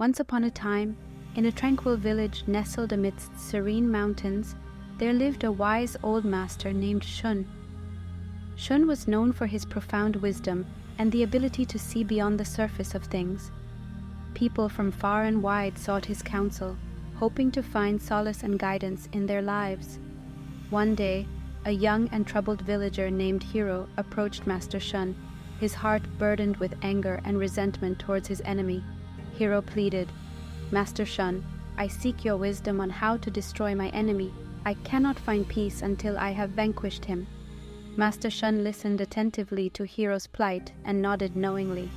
Once upon a time, in a tranquil village nestled amidst serene mountains, there lived a wise old master named Shun. Shun was known for his profound wisdom and the ability to see beyond the surface of things. People from far and wide sought his counsel, hoping to find solace and guidance in their lives. One day, a young and troubled villager named Hiro approached Master Shun, his heart burdened with anger and resentment towards his enemy. Hiro pleaded, "Master Shun, I seek your wisdom on how to destroy my enemy. I cannot find peace until I have vanquished him." Master Shun listened attentively to Hiro's plight and nodded knowingly.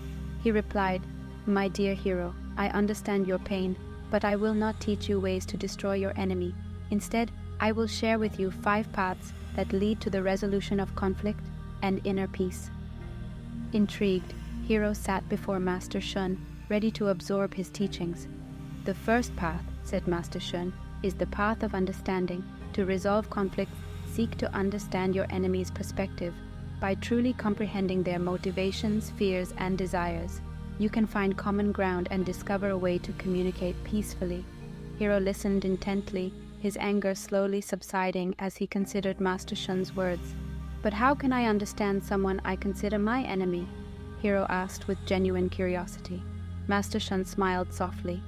He replied, "My dear Hiro, I understand your pain, but I will not teach you ways to destroy your enemy. Instead, I will share with you 5 paths that lead to the resolution of conflict and inner peace." Intrigued, Hiro sat before Master Shun, ready to absorb his teachings. "The first path," said Master Shun, "is the path of understanding. To resolve conflicts, seek to understand your enemy's perspective. By truly comprehending their motivations, fears, and desires, you can find common ground and discover a way to communicate peacefully." Hiro listened intently, his anger slowly subsiding as he considered Master Shun's words. "But how can I understand someone I consider my enemy?" Hiro asked with genuine curiosity. Master Shun smiled softly.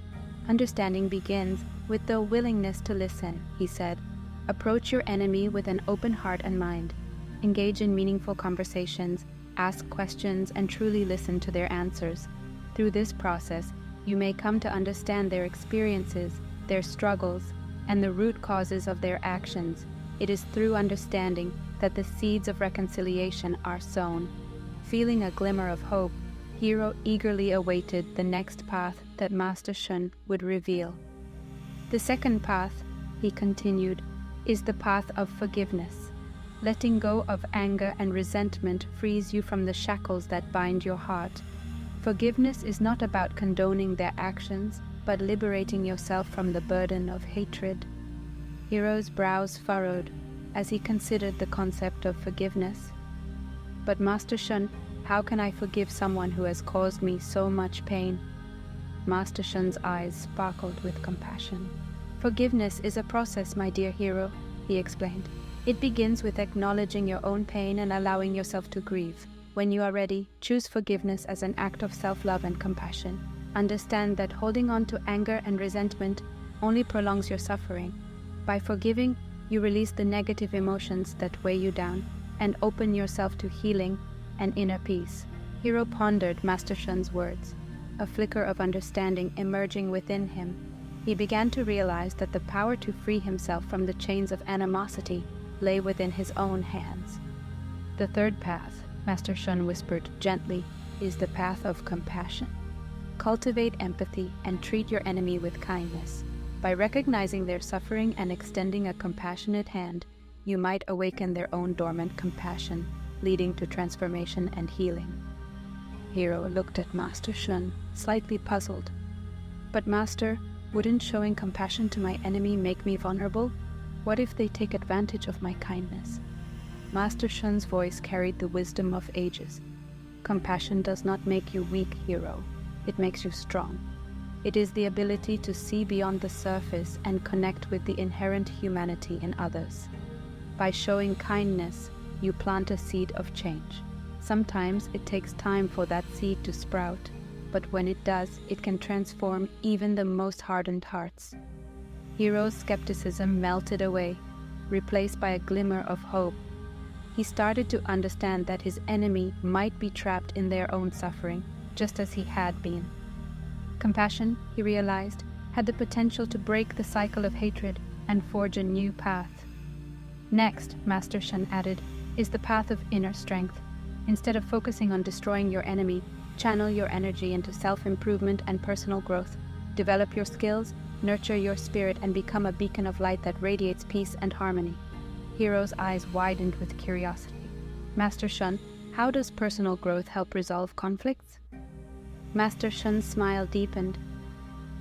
"Understanding begins with the willingness to listen," he said. "Approach your enemy with an open heart and mind. Engage in meaningful conversations, ask questions, and truly listen to their answers. Through this process, you may come to understand their experiences, their struggles, and the root causes of their actions. It is through understanding that the seeds of reconciliation are sown." Feeling a glimmer of hope, Hiro eagerly awaited the next path that Master Shun would reveal. "The second path," he continued, "is the path of forgiveness. Letting go of anger and resentment frees you from the shackles that bind your heart. Forgiveness is not about condoning their actions, but liberating yourself from the burden of hatred." Hiro's brows furrowed as he considered the concept of forgiveness. "But Master Shun, how can I forgive someone who has caused me so much pain?" Master Shun's eyes sparkled with compassion. "Forgiveness is a process, my dear Hiro," he explained. "It begins with acknowledging your own pain and allowing yourself to grieve. When you are ready, choose forgiveness as an act of self-love and compassion. Understand that holding on to anger and resentment only prolongs your suffering. By forgiving, you release the negative emotions that weigh you down and open yourself to healing and inner peace." Hiro pondered Master Shun's words, a flicker of understanding emerging within him. He began to realize that the power to free himself from the chains of animosity lay within his own hands. "The third path," Master Shun whispered gently, "is the path of compassion. Cultivate empathy and treat your enemy with kindness. By recognizing their suffering and extending a compassionate hand, you might awaken their own dormant compassion, leading to transformation and healing." Hiro looked at Master Shun, slightly puzzled. "But Master, wouldn't showing compassion to my enemy make me vulnerable? What if they take advantage of my kindness?" Master Shun's voice carried the wisdom of ages. "Compassion does not make you weak, Hiro. It makes you strong. It is the ability to see beyond the surface and connect with the inherent humanity in others. By showing kindness, you plant a seed of change. Sometimes it takes time for that seed to sprout, but when it does, it can transform even the most hardened hearts." Hiro's skepticism melted away, replaced by a glimmer of hope. He started to understand that his enemy might be trapped in their own suffering, just as he had been. Compassion, he realized, had the potential to break the cycle of hatred and forge a new path. "Next," Master Shun added, "is the path of inner strength. Instead of focusing on destroying your enemy, channel your energy into self-improvement and personal growth. Develop your skills, nurture your spirit, and become a beacon of light that radiates peace and harmony." Hiro's eyes widened with curiosity. "Master Shun, how does personal growth help resolve conflicts?" Master Shun's smile deepened.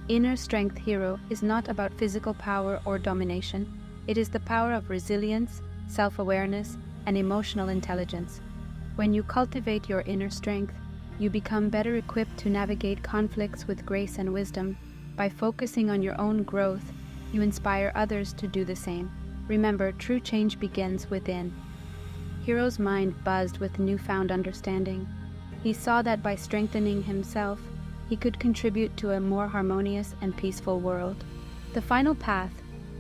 "Inner strength, Hiro, is not about physical power or domination. It is the power of resilience, self-awareness, and emotional intelligence. When you cultivate your inner strength, You become better equipped to navigate conflicts with grace and wisdom. By focusing on your own growth, you inspire others to do the same. Remember, true change begins within. Hiro's mind buzzed with newfound understanding. He saw that by strengthening himself, he could contribute to a more harmonious and peaceful world. The final path,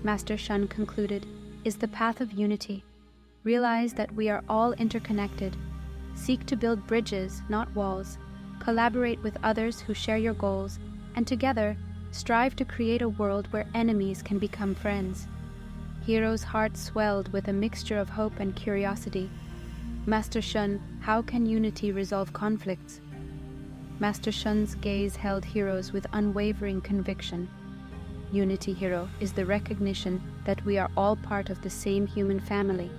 Master Shun concluded, is the path of unity. Realize that we are all interconnected. Seek to build bridges, not walls. Collaborate with others who share your goals, and together, strive to create a world where enemies can become friends. Hiro's heart swelled with a mixture of hope and curiosity. Master Shun, how can unity resolve conflicts? Master Shun's gaze held Hiro's with unwavering conviction. Unity, Hiro, is the recognition that we are all part of the same human family.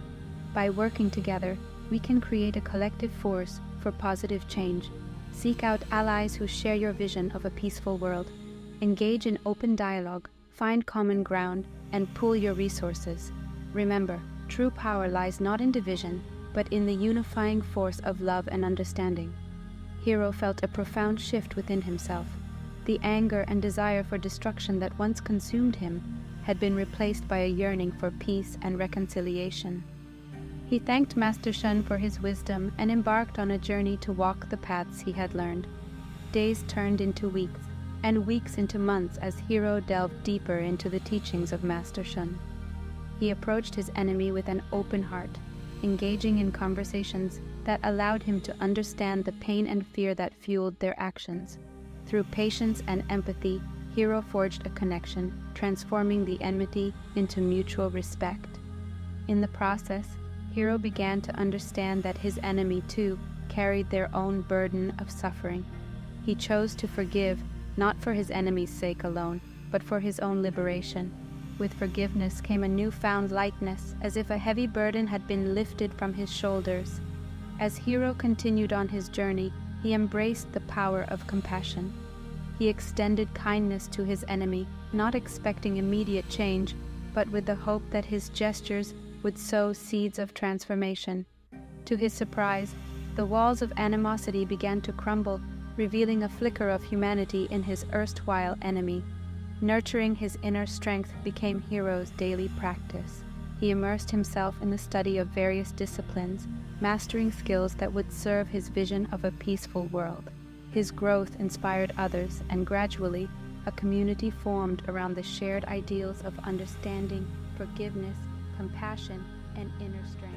By working together, we can create a collective force for positive change. Seek out allies who share your vision of a peaceful world. Engage in open dialogue, find common ground, and pool your resources. Remember, true power lies not in division, but in the unifying force of love and understanding. Hiro felt a profound shift within himself. The anger and desire for destruction that once consumed him had been replaced by a yearning for peace and reconciliation. He thanked Master Shun for his wisdom and embarked on a journey to walk the paths he had learned. Days turned into weeks, and weeks into months as Hiro delved deeper into the teachings of Master Shun. He approached his enemy with an open heart, engaging in conversations that allowed him to understand the pain and fear that fueled their actions. Through patience and empathy, Hiro forged a connection, transforming the enmity into mutual respect. In the process, Hiro began to understand that his enemy, too, carried their own burden of suffering. He chose to forgive, not for his enemy's sake alone, but for his own liberation. With forgiveness came a newfound lightness, as if a heavy burden had been lifted from his shoulders. As Hiro continued on his journey, he embraced the power of compassion. He extended kindness to his enemy, not expecting immediate change, but with the hope that his gestures would sow seeds of transformation. To his surprise, the walls of animosity began to crumble, revealing a flicker of humanity in his erstwhile enemy. Nurturing his inner strength became Hiro's daily practice. He immersed himself in the study of various disciplines, mastering skills that would serve his vision of a peaceful world. His growth inspired others, and gradually, a community formed around the shared ideals of understanding, forgiveness, compassion, and inner strength.